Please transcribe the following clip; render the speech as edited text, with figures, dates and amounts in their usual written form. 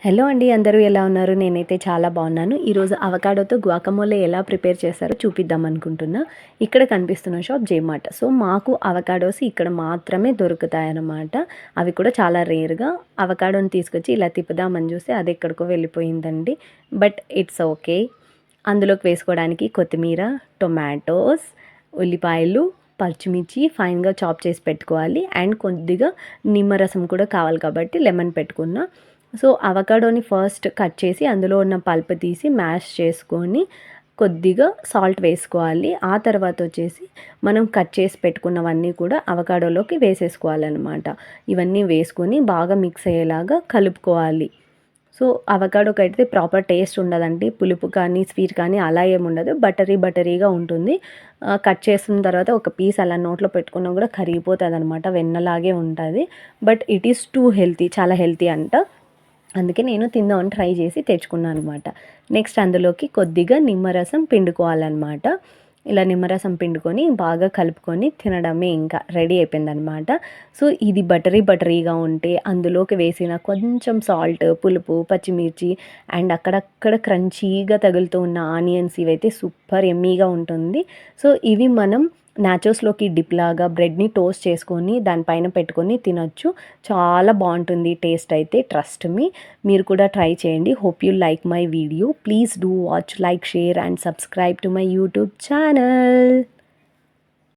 Hello అండి, అందరూ ఎలా ఉన్నారు? నేనైతే చాలా బాగున్నాను. ఈరోజు అవకాడోతో గువాకమోలే ఎలా ప్రిపేర్ చేస్తారో చూపిద్దాం అనుకుంటున్నా. ఇక్కడ కనిపిస్తున్న షాప్ జేమార్ట్. సో మాకు అవకాడోస్ ఇక్కడ మాత్రమే దొరుకుతాయన్నమాట. అవి కూడా చాలా రేర్గా. అవకాడోని తీసుకొచ్చి ఇలా తిప్పుదామని చూస్తే అది ఎక్కడికో వెళ్ళిపోయిందండి. But it's okay. అందులోకి వేసుకోవడానికి కొత్తిమీర, టొమాటోస్, ఉల్లిపాయలు, పచ్చిమిర్చి ఫైన్గా చాప్ చేసి పెట్టుకోవాలి. అండ్ కొద్దిగా నిమ్మరసం కూడా కావాలి కాబట్టి లెమన్ పెట్టుకున్నా. సో అవకాడోని ఫస్ట్ కట్ చేసి అందులో ఉన్న పల్ప్ తీసి మ్యాష్ చేసుకొని కొద్దిగా సాల్ట్ వేసుకోవాలి. ఆ తర్వాత వచ్చేసి మనం కట్ చేసి పెట్టుకున్నవన్నీ కూడా అవకాడోలోకి వేసేసుకోవాలన్నమాట. ఇవన్నీ వేసుకొని బాగా మిక్స్ అయ్యేలాగా కలుపుకోవాలి. సో అవకాడోకి అయితే ప్రాపర్ టేస్ట్ ఉండదండి. పులుపు కానీ స్వీట్ కానీ అలా ఏముండదు. బటరీగా ఉంటుంది. కట్ చేసిన తర్వాత ఒక పీస్ అలా నోట్లో పెట్టుకున్నా కూడా కరిగిపోతుంది అనమాట. వెన్నలాగే ఉంటుంది. But it is two healthy, చాలా హెల్తీ అంట. అందుకే నేను తిందామని ట్రై చేసి తెచ్చుకున్నాను అనమాట. నెక్స్ట్ అందులోకి కొద్దిగా నిమ్మరసం పిండుకోవాలన్నమాట. ఇలా నిమ్మరసం పిండుకొని బాగా కలుపుకొని తినడమే, ఇంకా రెడీ అయిపోయిందనమాట. సో ఇది బటరీగా ఉంటే అందులోకి వేసిన కొంచెం సాల్ట్, పులుపు, పచ్చిమిర్చి అండ్ అక్కడక్కడ క్రంచీగా తగులుతూ ఉన్న ఆనియన్స్ ఇవైతే సూపర్ ఎమ్మీగా ఉంటుంది. సో ఇవి మనం నాచోస్లోకి డిప్ లాగా బ్రెడ్ని టోస్ట్ చేసుకొని దానిపైన పెట్టుకొని తినొచ్చు. చాలా బాగుంటుంది టేస్ట్ అయితే, ట్రస్ట్ మీ. మీరు కూడా ట్రై చేయండి. Hope you like my video. Please do watch, like, share and subscribe to my YouTube channel.